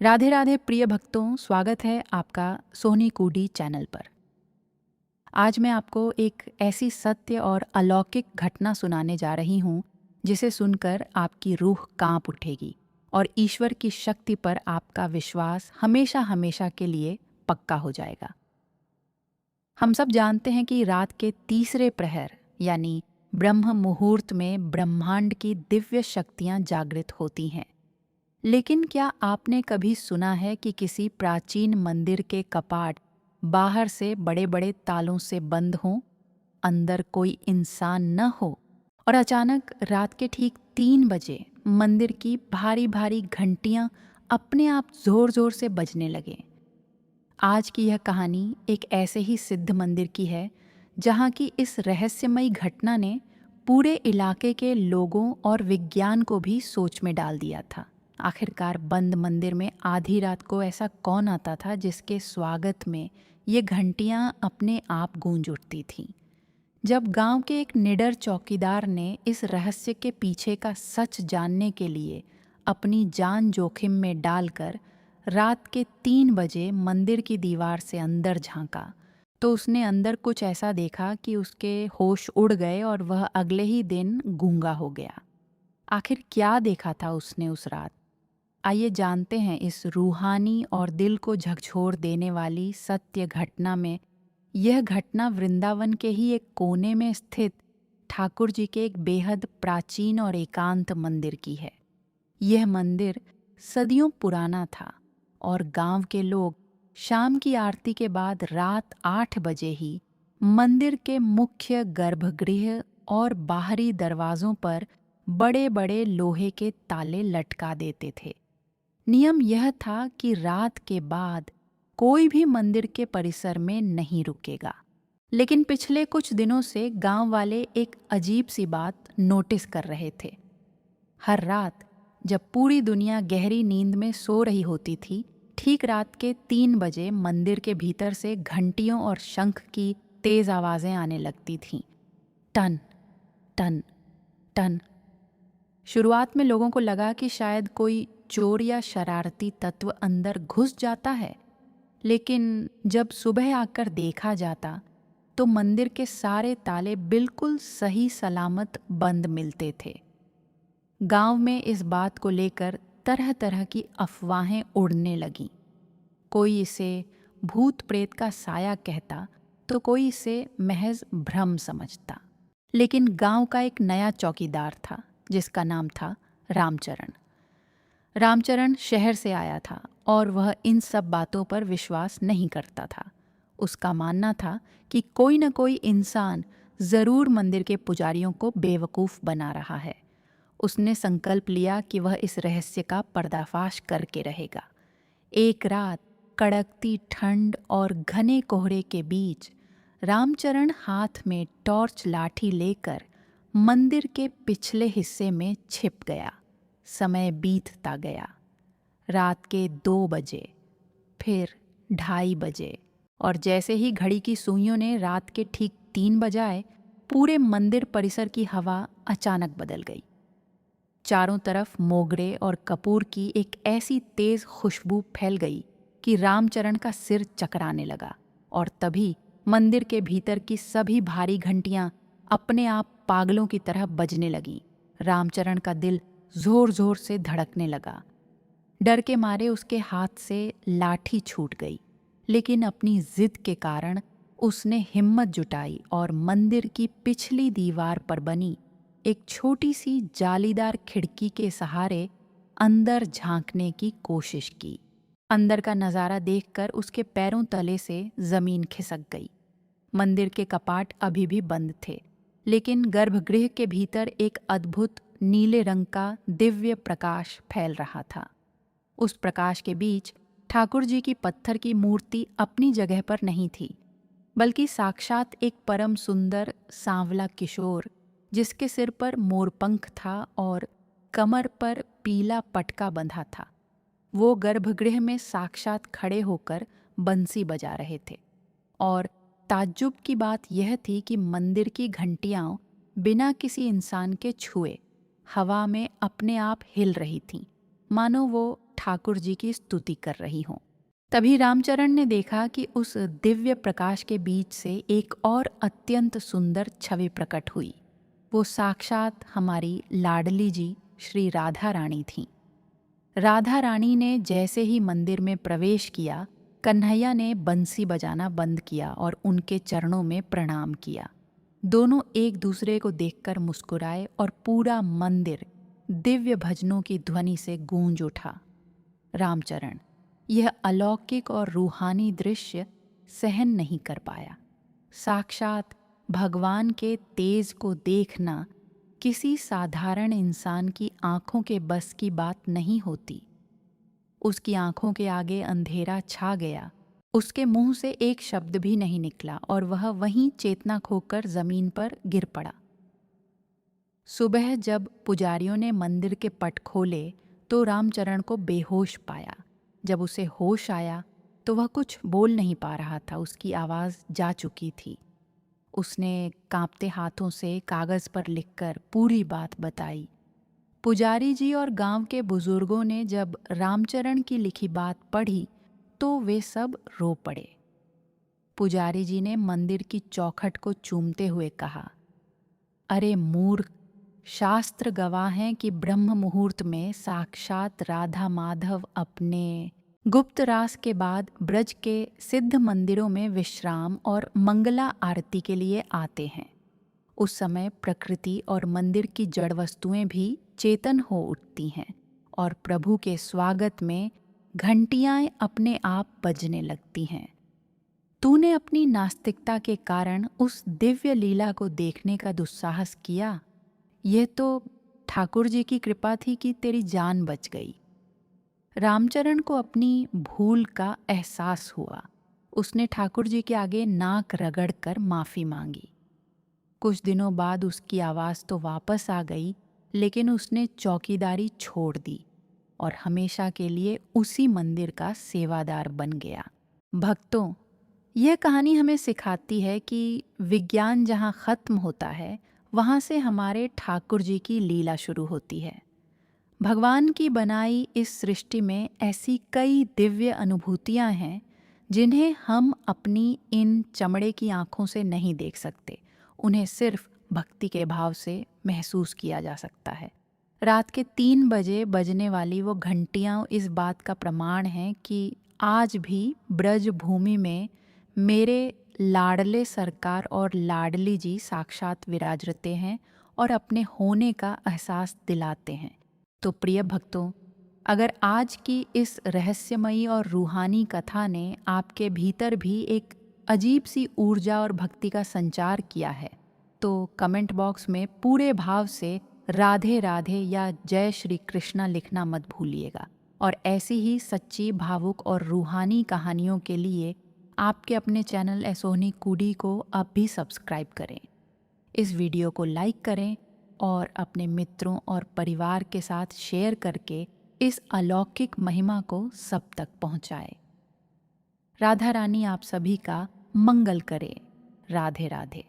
राधे राधे प्रिय भक्तों, स्वागत है आपका सोनी कूडी चैनल पर। आज मैं आपको एक ऐसी सत्य और अलौकिक घटना सुनाने जा रही हूँ जिसे सुनकर आपकी रूह कांप उठेगी और ईश्वर की शक्ति पर आपका विश्वास हमेशा हमेशा के लिए पक्का हो जाएगा। हम सब जानते हैं कि रात के तीसरे प्रहर यानी ब्रह्म मुहूर्त में ब्रह्मांड की दिव्य शक्तियाँ जागृत होती हैं। लेकिन क्या आपने कभी सुना है कि किसी प्राचीन मंदिर के कपाट बाहर से बड़े बड़े तालों से बंद हों, अंदर कोई इंसान न हो और अचानक रात के ठीक 3 बजे मंदिर की भारी भारी घंटियां अपने आप जोर जोर से बजने लगे। आज की यह कहानी एक ऐसे ही सिद्ध मंदिर की है जहाँ की इस रहस्यमयी घटना ने पूरे इलाके के लोगों और विज्ञान को भी सोच में डाल दिया था। आखिरकार बंद मंदिर में आधी रात को ऐसा कौन आता था जिसके स्वागत में ये घंटियां अपने आप गूंज उठती थीं। जब गांव के एक निडर चौकीदार ने इस रहस्य के पीछे का सच जानने के लिए अपनी जान जोखिम में डालकर रात के 3 बजे मंदिर की दीवार से अंदर झांका, तो उसने अंदर कुछ ऐसा देखा कि उसके होश उड़ गए और वह अगले ही दिन गूंगा हो गया। आखिर क्या देखा था उसने उस रात? आइए जानते हैं इस रूहानी और दिल को झकझोर देने वाली सत्य घटना में। यह घटना वृंदावन के ही एक कोने में स्थित ठाकुर जी के एक बेहद प्राचीन और एकांत मंदिर की है। यह मंदिर सदियों पुराना था और गांव के लोग शाम की आरती के बाद रात 8 बजे ही मंदिर के मुख्य गर्भगृह और बाहरी दरवाजों पर बड़े बड़े लोहे के ताले लटका देते थे। नियम यह था कि रात के बाद कोई भी मंदिर के परिसर में नहीं रुकेगा। लेकिन पिछले कुछ दिनों से गांव वाले एक अजीब सी बात नोटिस कर रहे थे। हर रात जब पूरी दुनिया गहरी नींद में सो रही होती थी, ठीक रात के 3 बजे मंदिर के भीतर से घंटियों और शंख की तेज आवाजें आने लगती थीं। टन टन टन। शुरुआत में लोगों को लगा कि शायद कोई चोर या शरारती तत्व अंदर घुस जाता है, लेकिन जब सुबह आकर देखा जाता तो मंदिर के सारे ताले बिल्कुल सही सलामत बंद मिलते थे। गांव में इस बात को लेकर तरह तरह की अफवाहें उड़ने लगीं। कोई इसे भूत प्रेत का साया कहता तो कोई इसे महज भ्रम समझता। लेकिन गांव का एक नया चौकीदार था जिसका नाम था रामचरण। रामचरण शहर से आया था और वह इन सब बातों पर विश्वास नहीं करता था। उसका मानना था कि कोई न कोई इंसान जरूर मंदिर के पुजारियों को बेवकूफ़ बना रहा है। उसने संकल्प लिया कि वह इस रहस्य का पर्दाफाश करके रहेगा। एक रात कड़कती ठंड और घने कोहरे के बीच रामचरण हाथ में टॉर्च लाठी लेकर मंदिर के पिछले हिस्से में छिप गया। समय बीतता गया। रात के 2 बजे, फिर 2:30 बजे, और जैसे ही घड़ी की सुइयों ने रात के ठीक 3 बजाए, पूरे मंदिर परिसर की हवा अचानक बदल गई। चारों तरफ मोगरे और कपूर की एक ऐसी तेज खुशबू फैल गई कि रामचरण का सिर चकराने लगा। और तभी मंदिर के भीतर की सभी भारी घंटियां अपने आप पागलों की तरह बजने लगीं। रामचरण का दिल जोर जोर से धड़कने लगा। डर के मारे उसके हाथ से लाठी छूट गई, लेकिन अपनी जिद के कारण उसने हिम्मत जुटाई और मंदिर की पिछली दीवार पर बनी एक छोटी सी जालीदार खिड़की के सहारे अंदर झांकने की कोशिश की। अंदर का नज़ारा देखकर उसके पैरों तले से जमीन खिसक गई। मंदिर के कपाट अभी भी बंद थे, लेकिन गर्भगृह के भीतर एक अद्भुत नीले रंग का दिव्य प्रकाश फैल रहा था। उस प्रकाश के बीच ठाकुर जी की पत्थर की मूर्ति अपनी जगह पर नहीं थी, बल्कि साक्षात एक परम सुंदर सांवला किशोर, जिसके सिर पर मोरपंख था और कमर पर पीला पटका बंधा था। वो गर्भगृह में साक्षात खड़े होकर बंसी बजा रहे थे। और ताज्जुब की बात यह थी कि मंदिर की घंटियां बिना किसी इंसान के छुए हवा में अपने आप हिल रही थीं, मानो वो ठाकुर जी की स्तुति कर रही हों। तभी रामचरण ने देखा कि उस दिव्य प्रकाश के बीच से एक और अत्यंत सुंदर छवि प्रकट हुई। वो साक्षात हमारी लाडली जी श्री राधा रानी थीं। राधा रानी ने जैसे ही मंदिर में प्रवेश किया, कन्हैया ने बंसी बजाना बंद किया और उनके चरणों में प्रणाम किया। दोनों एक दूसरे को देखकर मुस्कुराए और पूरा मंदिर दिव्य भजनों की ध्वनि से गूंज उठा। रामचरण यह अलौकिक और रूहानी दृश्य सहन नहीं कर पाया। साक्षात भगवान के तेज को देखना किसी साधारण इंसान की आंखों के बस की बात नहीं होती। उसकी आंखों के आगे अंधेरा छा गया। उसके मुंह से एक शब्द भी नहीं निकला और वह वहीं चेतना खोकर जमीन पर गिर पड़ा। सुबह जब पुजारियों ने मंदिर के पट खोले तो रामचरण को बेहोश पाया। जब उसे होश आया तो वह कुछ बोल नहीं पा रहा था, उसकी आवाज़ जा चुकी थी। उसने कांपते हाथों से कागज़ पर लिखकर पूरी बात बताई। पुजारी जी और गांव के बुजुर्गों ने जब रामचरण की लिखी बात पढ़ी तो वे सब रो पड़े। पुजारी जी ने मंदिर की चौखट को चूमते हुए कहा, अरे मूर्ख, शास्त्र गवाह हैं कि ब्रह्म मुहूर्त में साक्षात राधा माधव अपने गुप्त रास के बाद ब्रज के सिद्ध मंदिरों में विश्राम और मंगला आरती के लिए आते हैं। उस समय प्रकृति और मंदिर की जड़ वस्तुएं भी चेतन हो उठती हैं और प्रभु के स्वागत में घंटियां अपने आप बजने लगती हैं। तूने अपनी नास्तिकता के कारण उस दिव्य लीला को देखने का दुस्साहस किया। यह तो ठाकुर जी की कृपा थी कि तेरी जान बच गई। रामचरण को अपनी भूल का एहसास हुआ। उसने ठाकुर जी के आगे नाक रगड़कर माफ़ी मांगी। कुछ दिनों बाद उसकी आवाज़ तो वापस आ गई, लेकिन उसने चौकीदारी छोड़ दी और हमेशा के लिए उसी मंदिर का सेवादार बन गया। भक्तों, यह कहानी हमें सिखाती है कि विज्ञान जहाँ ख़त्म होता है, वहाँ से हमारे ठाकुर जी की लीला शुरू होती है। भगवान की बनाई इस सृष्टि में ऐसी कई दिव्य अनुभूतियाँ हैं जिन्हें हम अपनी इन चमड़े की आँखों से नहीं देख सकते। उन्हें सिर्फ भक्ति के भाव से महसूस किया जा सकता है। रात के 3 बजे बजने वाली वो घंटियाँ इस बात का प्रमाण हैं कि आज भी ब्रज भूमि में मेरे लाडले सरकार और लाडली जी साक्षात विराजते हैं और अपने होने का एहसास दिलाते हैं। तो प्रिय भक्तों, अगर आज की इस रहस्यमयी और रूहानी कथा ने आपके भीतर भी एक अजीब सी ऊर्जा और भक्ति का संचार किया है, तो कमेंट बॉक्स में पूरे भाव से राधे राधे या जय श्री कृष्णा लिखना मत भूलिएगा। और ऐसी ही सच्ची, भावुक और रूहानी कहानियों के लिए आपके अपने चैनल ए सोहनी कूडी को अब भी सब्सक्राइब करें। इस वीडियो को लाइक करें और अपने मित्रों और परिवार के साथ शेयर करके इस अलौकिक महिमा को सब तक पहुंचाएं। राधा रानी आप सभी का मंगल करे। राधे राधे।